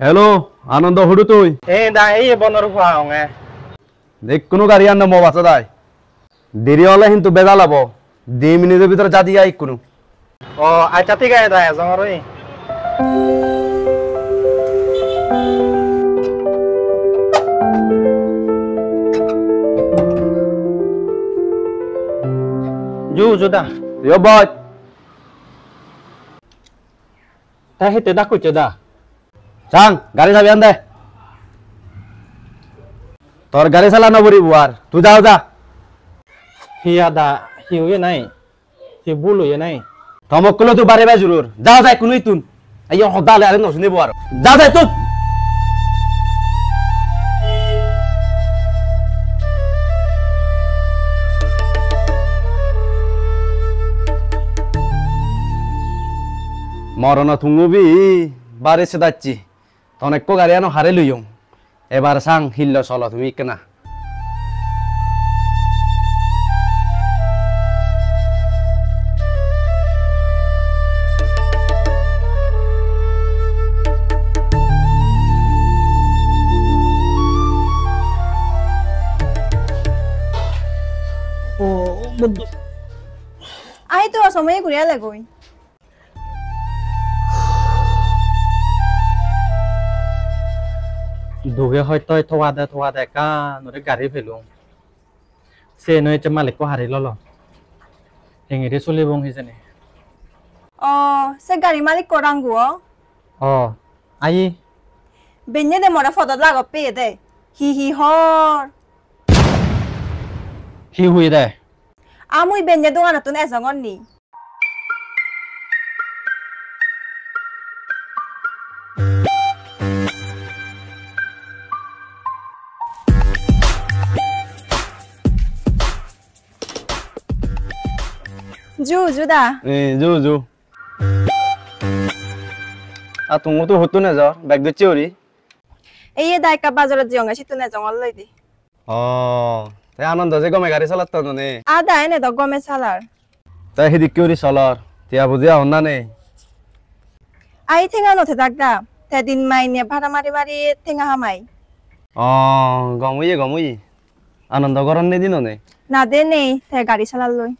Hello আনন্দ হুড়ু তুই এই বনর ফাওঙে দেখ কোনো গাড়ি আন মো বাসা দাই দেরি হলে কিন্তু বেজা লাব 2 মিনিটের ভিতরে যা দিয়া কোনো ও আচ্ছা ঠিক আছে দাই জমরই Juda. Yo boy. Teh itu dah kucu dah. Sang, গাড়ি চাবি আন দে। তোর গাড়ি চালানো বড়ি বুয়ার তুই যাও যা। Hiya da, hiu ye nai. Hiu bulu ye nai. ধমক করলে তুই বারে বারে জরুর যাও যাই কোনই তুন আইয়া হদালে আরে নসুনি বুয়ার যা যাই তুই মরণ থুঙ্গুবি বারে সে যাচ্ছি তখন একো গাড়ি আনো হারে লইও এবার সাং হিল্ল চলো তুমি কেনা আই তো সময় ঘুরিয়া লাগই Duge হয়তো থোয়া দে কা নরে গাড়ি ফেলু সে নয় যে মালিক কো হারি ললো হেঙ্গিরে চলিবং হিজনে ও সে গাড়ি মালিক কোরাঙ্গু ও আই বেnye de mora foto lago pe de hi hor হি হুই দে amui benye dongana tun esongon ni Juda. Ju. Tunggu tuh hutu na jor, bag de ciori. Iya dai ka bazar jonga situ na jongol loi di. Oh, te anand je gome gari salat to ne. Ada ene do gome salar. Te hidi ciori salar. Tia bujia onna ne. Ai thenga no the dagda. Te din mai ne bhara mari thenga hamai. Oh, gomui. Anand goron ne dino ne. Na de nei te gari salar loi.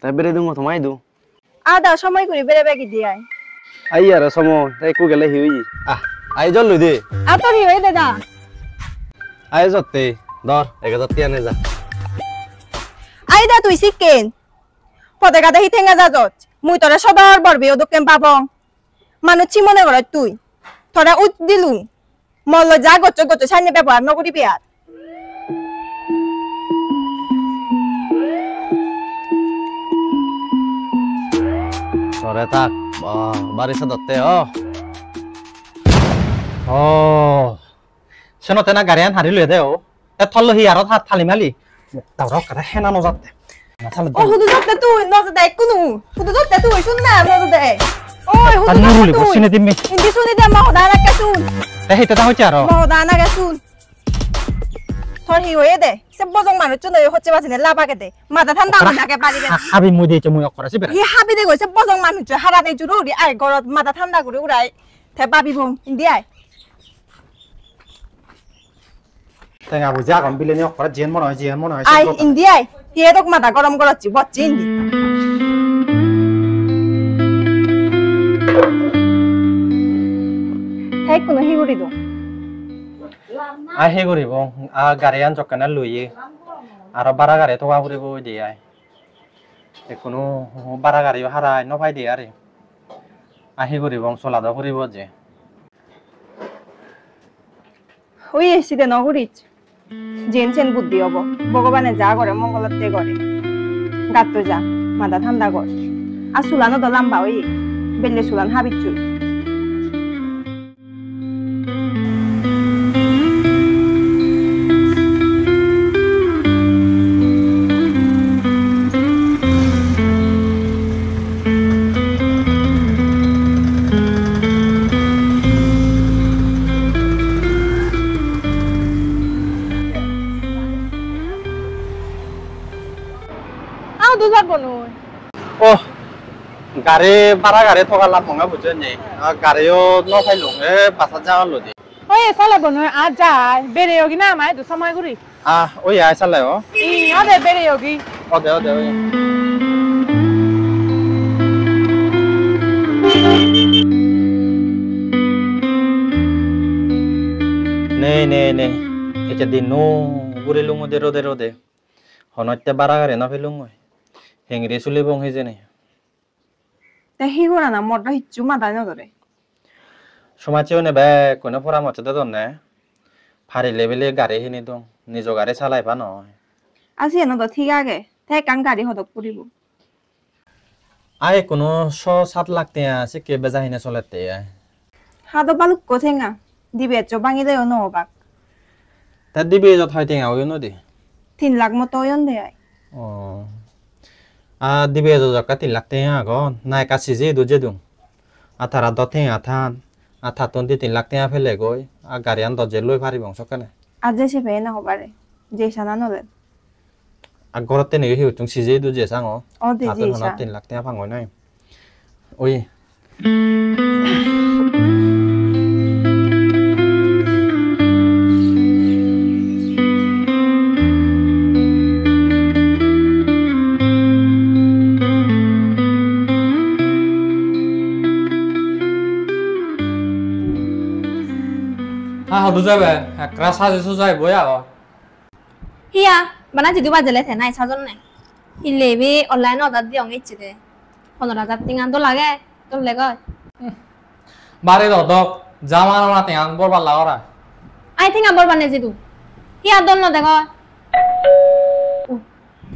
Te bere dungo thomai du. Ada সময় করি বেরে baggy দিয়াই I আর সময় তাই কো গেলে Huey I জল লই দে আতরি হই দাদা আই জতে ধর 1000 টিয়া নে যা আই দা তুই শিকেন পদে গাদা হি ঠেঙ্গা যা যত মুই তোরা সদর বরবে ও দোকেন পাবং মানুচি মনে করে তুই তোরা উত দিলু মল যা গচ্চ সাইনে ব্যবহার নগরি বিয়ার Sore tak, baris sedote সেনো তেনা গাড়িয়ান হারি লই দে ও এ থল হি আর হাত থালি মালি তাওরা কাটা হেনা ন যাতে ও হুদু যাতে তুই ন যাতে কুনু হুদু যাতে তুই শুন না ন যাতে ওই হুদু তানুরুলি বসিনে দিমি ইন্দি শুনি দে মহদানা কাসুন তে হেতে তা হইছে আর মহদানা কাসুন থর হি হয়ে দে সে বজং মানুষ চুন হচ্ছে বাসিনে লাবাকে দে মাথা ঠান্ডা মাথাকে পারি দে হাবি মুই দিতে মুই অকরাছি বেরা হি হাবি দে কইছে বজং মানুষ হারাতে জুরুরি আই গরত মাথা ঠান্ডা করে উড়াই তে পাবি বং ইন্দি আই তেঙ্গা বুঝা কম বিলেনি অকরা জেন মন হয় আই ইন্দি আই হে দক মাথা গরম করছি বচ্চি ইন্দি হেই কোন হি গুড়ি দো আই হে করিব আ গাড়িয়ান চকানা লইয়ে আর বারা গাড়ি তো করিব দি আই কোনো বারা গাড়ি হারাই ন ভাই দি আরে আহি করিব চলাদ করিব যে ওই এসিতে নগরিচ জেনছেন বুদ্ধি হব ভগবানে যা করে মঙ্গলতে করে গাত যা মাথা ঠান্ডা কর আর সুলানো তো লাম্বা ওই বেলে সুলান হাবিচ্ছু গাড়ী বাৰা গাড়ী থকা লাভ মঙা বুজে নি গাড়ীও নফাইলুঙে বাছত যাওঁ লদি ঐ চালে বনো আজ যায় বেড়ে যোগী না আমায় তো সময় করি ওই আই চালে ও অদে বেড়ে যোগী অদে অদে ওই নে এটা দিন নো গুড়ি লুঙ দে রোদে রোদে হনতে বাৰা গাড়ী নফাইলুঙ হেংৰি চুলি বং হৈ যেনে তে হি করা না মোরটা হিচ্ছু মাথায় নধরে সমাজেও নেবে কোনো পরামর্শ তো নে ফারি লেভেলে গাড়ী হিনি দং নিজ গাড়ী চালাইবা নহয় আজি এনে তো ঠিক আগে তাই কান গাড়ি হদক করিব আই কোনো 6-7 লাখ টিয়া আছে কে বেজা হিনে চলেতে হাদো বালুক কোথেঙ্গা দিবে চো বাঙিলে নো বাক তা দিবে যত হয় টিয়া ওই নদি 3 লাখ মতো অয়ন দে আই ও দিবে যত কা 3 লাখ টিয়া গন নাই কা সিজে দুজে দুং আথারা দথে আথান আথাতন 3 লাখ টিয়া ফেলে গই গাড়িয়ান দজে লই পারি বংশ কেনে আজ সে ভে না হবারে যে সানা নলে আগরতে নে হিউ তুং সিজে দুজে সাং ও দে জি সা 3 লাখ টিয়া ফাঙ্গই নাই ওই হদু যাবে একরা সাজে সুজাই বয়া হিয়া বানা যদি বাজলে থে নাই সাজন নাই হিলেবি অনলাইন অর্ডার দিও ইচ্ছে দে 15,000 টিঙান তো লাগে তো লেগা বারে দক জামান না তেয়ান বরবার লাগরা আই থিং আবার বানে জিদু হিয়া দন ন দেখো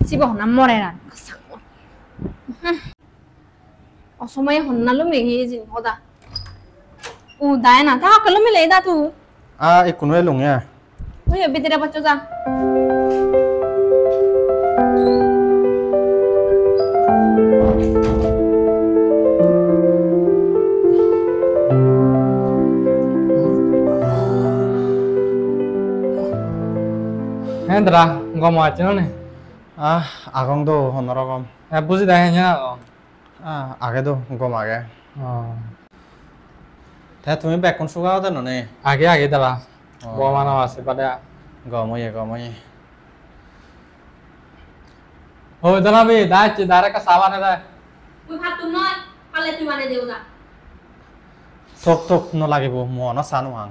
সিব হনা মরে রা অসময়ে হন্নালু মেহি জিন হদা উ দায় না তা কলম মিলে দা তু এই কোনোৱে লুঙিয়া ওই ভিতরে বাচ্চা যা হেন্দ্রা গম আছে না আগং তো হনরকম বুঝি দেখে না আগে তো গম আগে তা তুমি বেকন সুগাও দেন নে আগে আগে দাবা বমানো আছে পাদে গমই ও জানাবি দাইছে দারে কা সাবানে দা তুই ভাত তুই নয় পালে তুই মানে দেও যা চোখ নলাগিব মন চানো হাং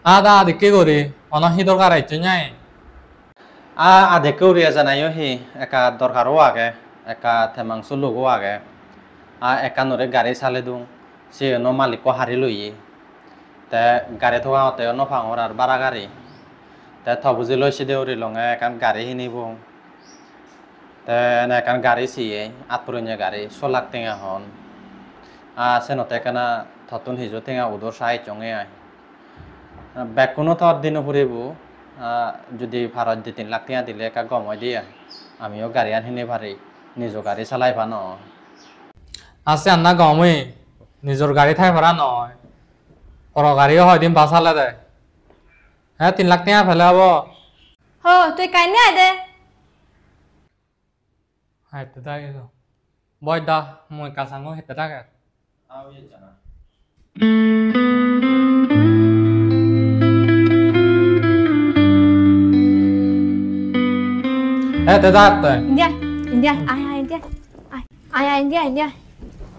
আদা দেখে করি অনহি দরকার আইছে নাই আধে কৌরিয়া জানাইও হি একা দরকারও আগে একা থেমাং চুলুকো আগে একা নরে গাড়ী চালে দিওঁ সে ন মালিকো হারি লইয়ে তে গাড়ী থকাতে নফাঙর আর বারা গাড়ী তে থবুজি লৈছে দেউরি লঙে একান গাড়ী হিনিব তে একান গাড়ী চিয়ে আতপুরীয়া গাড়ী 6 লাখ টেঙা হন সেনতে কেনা থতুন হিজো টেঙা উদর চাই চঙে আই বেকুনো থর দিন ফুরিব যদি ভারত দি 3 লাখ টেঙা দিলে একা গমই দিয়ে আমিও গাড়ী আনহিনে ভারি নিজ গাড়ী চালাই ভা ন আছে আন্না গমই নিজর গাড়ি থাই ভরা নয় পর গাড়িও হয় দিন বাসালে দে হ্যাঁ 3 লাখ টাকা ফেলে হবো হো তুই কাইনে আই দে হাইতে থাকে তো বয় দা মই কাসাঙ্গ হেতে থাকে হেতে দাতে India India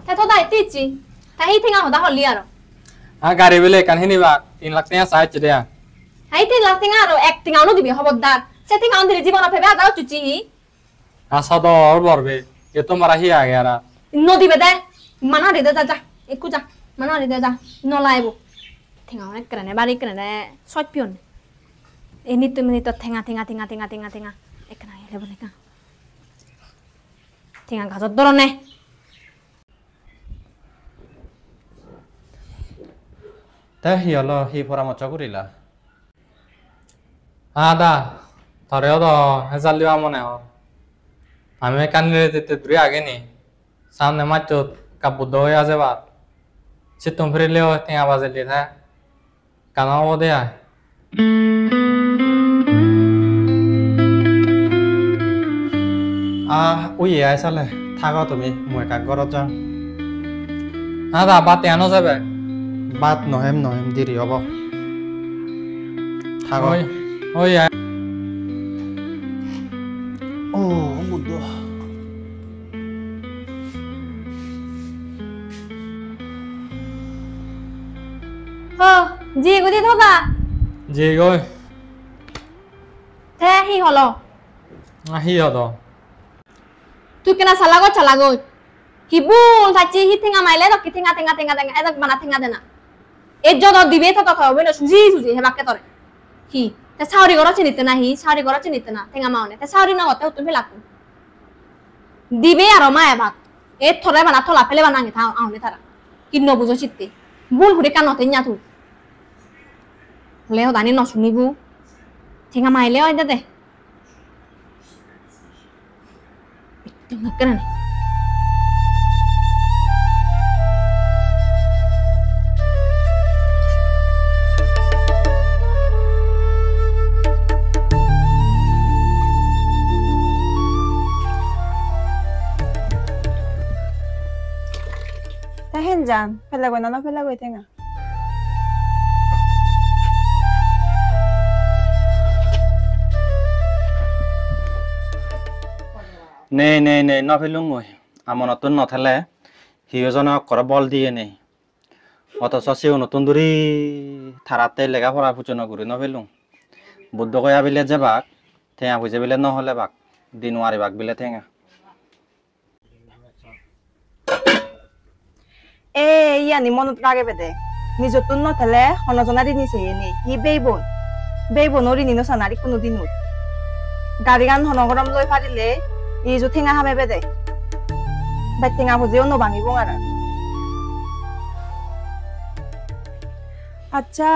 ta to dai ti chi ta hi thinga hoda holli aro গাড়ি বেলে কান হিনিবা 3 লাখ টাকা সাইজ দেয়া hai ti la thinga aro ek thinga no dibi hobodar se thinga on diri jibona phebe adao chuchi আসা তো আর বলবে এ তোমার হি আগে আর no dibe de mana de da ja ekku ja mana de ja no laibo thinga on krane bari krane sot pion ini tu minit to thinga ekna ele boneka thinga gazot dorone তে হিয়লো হি পরামর্শ করিলা আদা তরেও তো হেজাল লিবা মনে হয় আমি কান্দিলে যেতে দূরে আগে নি সামনে মাত্র কাপড় হয়ে আছে বাদ সে তুমি ফিরলেও টেঙা বাজে লিয়ে থাকে কানাও দেয়া ওই আই চালে থাকো তুমি মই একা ঘৰত যাওঁ দা বাদ এনো যাবে বাট নহেম দেৰি হ'ব থাকো ওই ওই ও মুদ্দ জি গুদি থকা জি গৈ thế hi holo আহি হতো tu kena salah go hibul thachi hi thinga mai le ki thinga edak bana thinga dena e jodo dibe to to beno suji he bakke tore hi te sauri goro chinite na hi sauri goro chinite na thinga maune te sauri na gote tu lakku dibe aro ma ebak e thore bana thola pele bana ngi tha aune tara kinno bujo chitte bul hure kanote nya tu leo dani no sunibu thinga mai leo ida de tengah keren Tahen jan, pelagoy na pelagoy tenga. নে নভেলুং মই আমার নতুন নথেলে হিজনক করে বল দিয়ে নেই অথচ সেও নতুন দূরি থারাতে লেখা পড়া ফুচনা করে নভেলুং বুদ্ধ কয়া বিলে যে বাক ঠেঙা খুঁজে বিলে নহলে বাক দিনওয়ারি বাক বিলে ঠেঙা Iya ni monot kage bede. Ni jotun no thale honojonari ni seye ni. Hi beibon ori ni no sanari kuno dinut. Garigan honogoram loi parile i jo thinga hame bede. Batinga bujeo no bangi bongara. আচ্ছা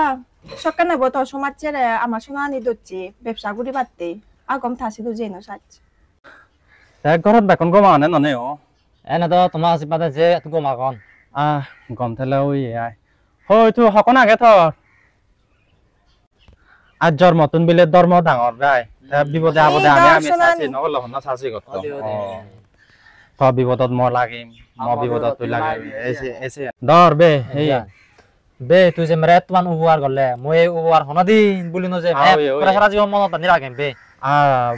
সকানে বত সমাজের আমার সোনা নি দচ্ছি ব্যবসা করি পারতে আগম থাসি দু জেনো সাজ এক ঘরত বেকন গমা আনে ননে ও এনে তো তোমার আছে পাতে যে তুকো মাকন গম থেলে ওই আই হয়তো হকন আগে থর আজ জর মতন বিলে ধর্ম ডাঙর ভাই বিপদে আপদে আমি সাসি নগল হন সাসি গত তো বিপদত ম লাগিম ম বিপদত তুই লাগিম এসে দর বে হেয়া বে তুই যে মেরে তোমার উপহার করলে মই উপহার হনদিন বলি ন যে পুরা সারা জীবন মনত বান্ধি রাখিম বে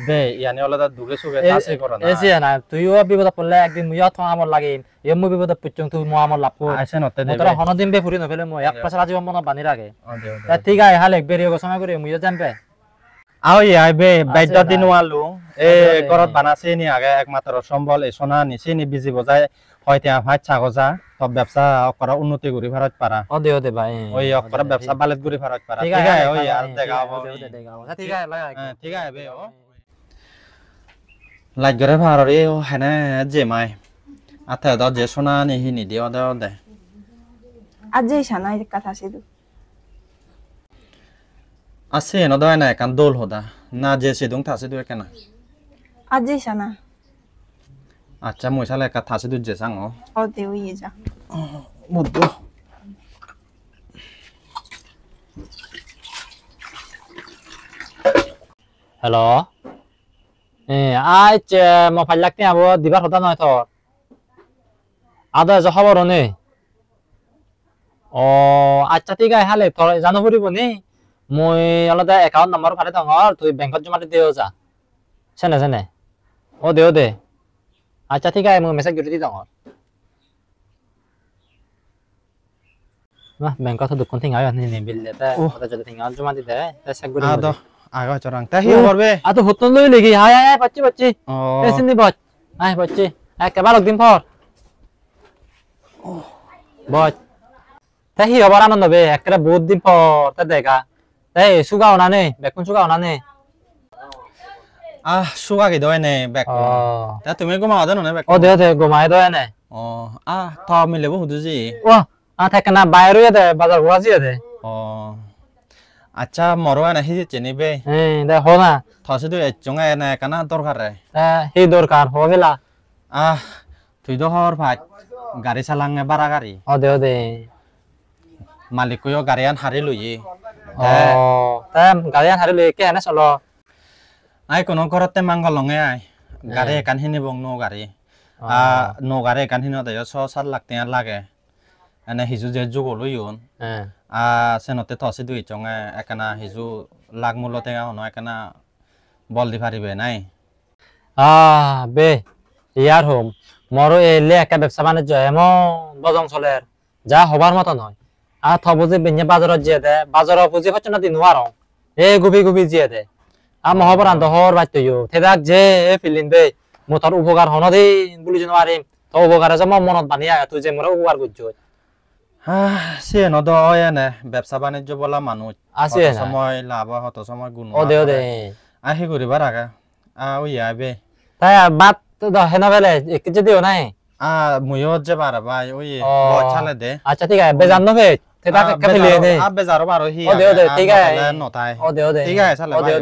বে ইয়ানি হলে তো দুগে সুগে সাসি করন এসে না তুইও বিপদ পড়লে একদিন মুইও থ আমর লাগিম এ মই বিপদ পুচং তুই মো আমর লাভ কর আইছে নতে দে তোরা হনদিন বে ফুরি নফেলে মই এক সারা জীবন মনত বান্ধি রাখে ঠিক আছে হাল এক বেরিয়ে ঘোষণা করে মুইও জানবে আও ইয়াই বে বাইদ্য দিন ওয়ালু এ ঘরত বানাছে নি আগে একমাত্র সম্বল এ সোনা নিছে নি বিজি বজাই হয়তে ভাত ছাগজা সব ব্যবসা করা উন্নতি করি ভারত পারা দে ভাই ওই করা ব্যবসা বালেত করি ভারত পারা ঠিক আছে ওই আর দেখাবো ঠিক আছে লাগা ঠিক আছে বে ও লাগ গরে ভাররে ও হেনে যে মাই আতে দ যে সোনা নি হিনি দিও দে আজই সানাই কথা সিদু আছে ন দয় না কান দোল হদা না যে সিদুং থাসে দুই কেনা আজই সানা আচ্ছা মই সালে কা থাসে দু যে সাং ও দেউ ইয়ে যা মুদ্দ হ্যালো আজ মোবাইল লাগতে আবো দিবার হতা নয় তোর আদা যে খবর নে ও আচ্ছা ঠিক আছে হালে তোর জানো ফুরিব নি মই আলাদা একাউন্ট নাম্বার ফাটে দঙর তুই ব্যাংকত জমা দিও যা সেনে ও দে আচ্ছা ঠিক আছে মই মেসেজ করে দি দঙর না ব্যাংকত দোকান থিং আয় নি বিল দে ওটা যদি থিং জমা দি দে চেক করে আদো আগা চরাং তা হি করবে আ তো হতন লই লাগি হায় হায় বাচ্চি ও এসিনি বচ আয় বাচ্চি একেবারে দিন পর বচ তাহি হবার আনন্দ বে একরে বহুত দিন পর তা দেখা তাই সুগাও না নে বেকুন সুগাও না নে সুগা কি দয় নে বেক তা তুমি গোমা দন না বেক ও দে গোমাই দয় নে ও থ মিলেব হুদুজি ও থাকে না বাইরে দে বাজার ঘোরাজি দে ও আচ্ছা মরো না হি চেনি বে দে হো না থসে দুই চঙ্গা না কানা দরকার রে হি দরকার হো গেলা তুই তো হর ভাই গাড়ি চালাঙে বারা গাড়ি ও দে মালিক কইও গাড়িয়ান হারি লইয়ে ও তা গাড়িয়ান হারি লই কে না চলো আই কোন ঘরতে মাঙ্গল লঙে আই গাড়ি কান হিনি বং নো গাড়ি নগারে এখান হিনত 6-7 লাখ টাকা লাগে এনে হিজু যে যুগল ইউন সেনতে থসি দুই চঙে একানা হিজু লাখ মূল্য টাকা হন একানা বল দি পারিবে নাই বে ইয়ার হোম মরো এলে একটা ব্যবসা বাণিজ্য এমন বজং চলে যা হবার মতো নয় আর থবুজি বেঞ্জে বাজারত জিয়ে দে বাজারত পুঁজি হচ্ছে না দিন নোয়ার এ গুবি গুবি জিয়ে দে আর মহাবরান্ত হর বাচ্য থেদাক যে ফিলিন বে মো তোর উপকার হন দিন বলি যে নোৱাৰিম তো উপকারে যে মনত বানিয়া তুই যে মোর উপকার করছ সে নদ এনে ব্যবসা বাণিজ্য বলা মানুষ আছে সময় লাভ হত সময় গুণ ও দে আহি করিবার আগে ওই আবে তাই বাত তো হেনা বেলে এক যে দিও নাই মুয়ো যে বারা ভাই ওই বছালে দে আচ্ছা ঠিক আছে বেজান নবে থেদাক কে ফেলে নে আবে যারো বারো হি ও দে ঠিক আছে নতাই ও দে ঠিক আছে চলে ভাই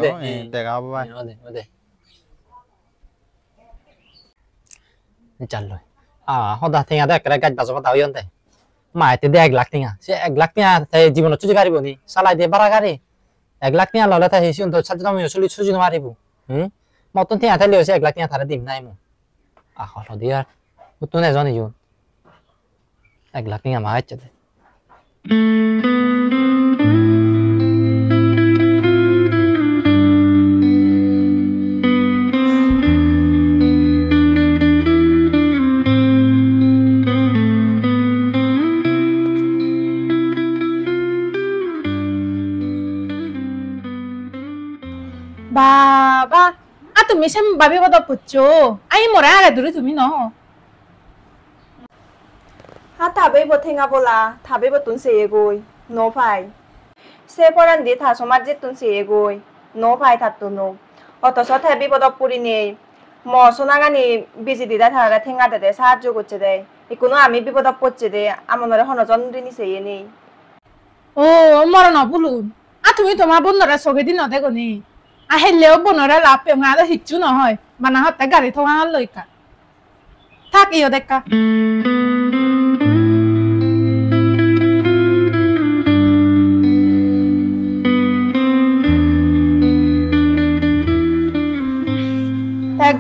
দেখাবো ভাই ও দে চাললো হদা ঠেঙা দে একটা গাছ বাজবা দাও ইয়ন্তে মাইতে দে 1 লাখ ঠেঙা সে 1 লাখ ঠেঙা তাই জীবন চুজি গাড়িব নি চালাই দে বারা গাড়ি 1 লাখ ঠেঙা ললে তাই সিন তো সাজনা মই চলি চুজি মারিব মতন ঠেঙা থালি হইছে 1 লাখ ঠেঙা থারে দিম নাই মু হলো দিয়ার তো নে জানি ইউন 1 লাখ ঠেঙা মাইছে দে বাবা তুমি সেম ভাবি কথা পুচ্ছো আই মরে আগে দূরে তুমি ন থাবেই ঠেঙা বলা থাবেই তুন সে এগোই নো ভাই সে পরান দি থা সমাজ যে তুন সে এগোই নো ভাই থাকতো নো অথচ থাবি বদপ পুরি নেই সোনাগানি বিজি দিদা থাকা ঠেঙা দে সাহায্য করছে দে এখনো আমি বিপদত পড়ছে দে আমার হনজন ঋণী সে নেই ও মর ন বলুন তুমি তোমার বন্ধুরা চকে দিন নদে গনি আহিলেও বনরা লাভ পেঙা হিচ্ছু নহয় মানা হতে গাড়ি থোঙা লইকা থাক ইও দেখা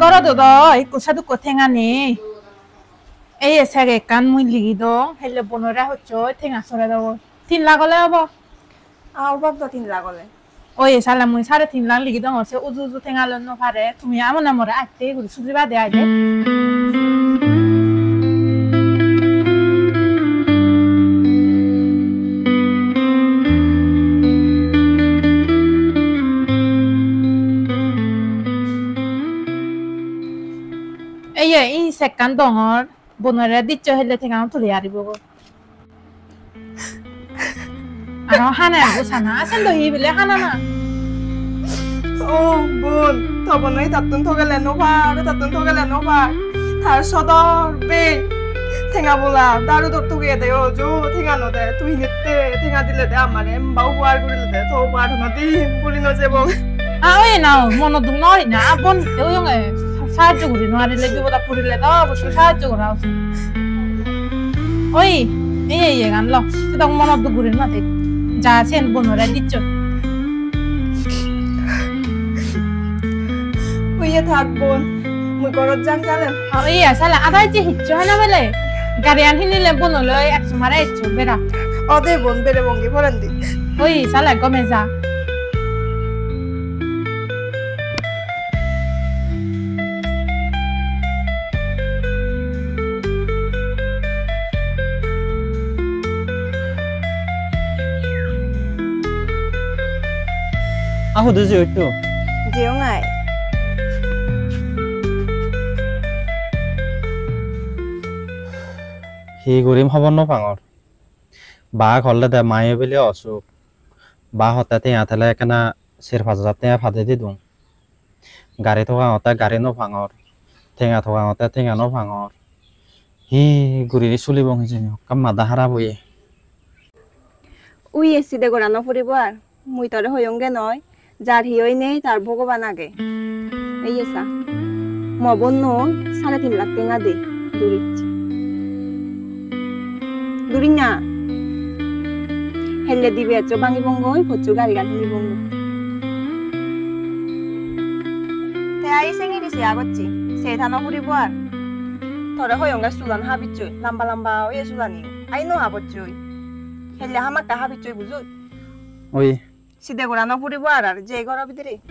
গরদ কুসাদু কোথেঙা নে এই এসাগে কান মুই লিগি দং হেলে বনরা হচ্ছে ঠেঙা সরে দাও 3 লাখ হলে হবো আর বাপ তো 3 লাখ হলে ওই সালা মুই 3.5 লাখ লিগি দং হচ্ছে উজু উজু ঠেঙা লন পারে তুমি আমন আমরে আইতে গুলি সুজিবা দে আইতে এই সেকান্ড ডঙর বনরে দিচ্ছ হেলে ঠেঙা তুলি আরিব আর হানা বুসানা আছেন তো হি বিলে হানা না ও বোন তবনই তাতুন থগেলে নোভা তাতুন থগেলে নোভা তার সদর বে ঠেঙা বলা দারু দর তুগে দে ও জো ঠেঙা ন দে তুই নিতে ঠেঙা দিলে দে আমারে বাউ বার করিলে দে তো বার না দি বলি ন যে বল ওই নাও মন দুং নই না বোন তেও ইয়ে সাহায্য করি নোয়ারিলে বিপদা পড়িলে তো অবশ্যই সাহায্য করা উচিত ওই এই গান ল সেটা মন দুং করি না যা আছেন বনরা দিচ্ছ হইয়া থাক বোন মুই করত যাম জানেন ওই সালা আদাই যে হিচ্ছ হয় না বলে গাড়ি আনহি নিলে বনলে 100 মারা ইচ্ছ বেড়া অদে বোন বেড়ে বঙ্গি পড়েন দি ওই সালা গমে যা আহো দুজি একটু যেও নাই হি কৰিম হ'ব নপাঙৰ বা ঘৰলে দে মায়ে বুলি অসুখ বা হতে টেঙা থেলে কেনা 4-5 টেঙা ফাদে দি দিওঁ গাড়ী থকা হতে গাড়ী নভাঙৰ টেঙা থকা হতে টেঙা নভাঙৰ হি গুৰি চুলিব হৈছে কাম মাদা হাৰা বয়ে উই এসি দে গোড়ানো ফুরিব আর মুই তরে হইয়ঙ্গে নয় যার হিয়ই নেই তার ভগবান আগে এই এসা মবন্ন 3.5 লাখ টেঙা দে দূরিচ্ছি দূরিনা হেললে দিবে আছো ভাঙি বঙ্গ হই ফচু গাড়ি গান হিলি বঙ্গ তে আই সেঙ্গি দিছে আগচ্ছি সে থানো ফুরিব আর Thora hoyong ga sulan habicui, lamba oye sulani. Ai no habocui. Helle hamaka habicui bujut. Oi. Side gora no puribo arar je gora bidire.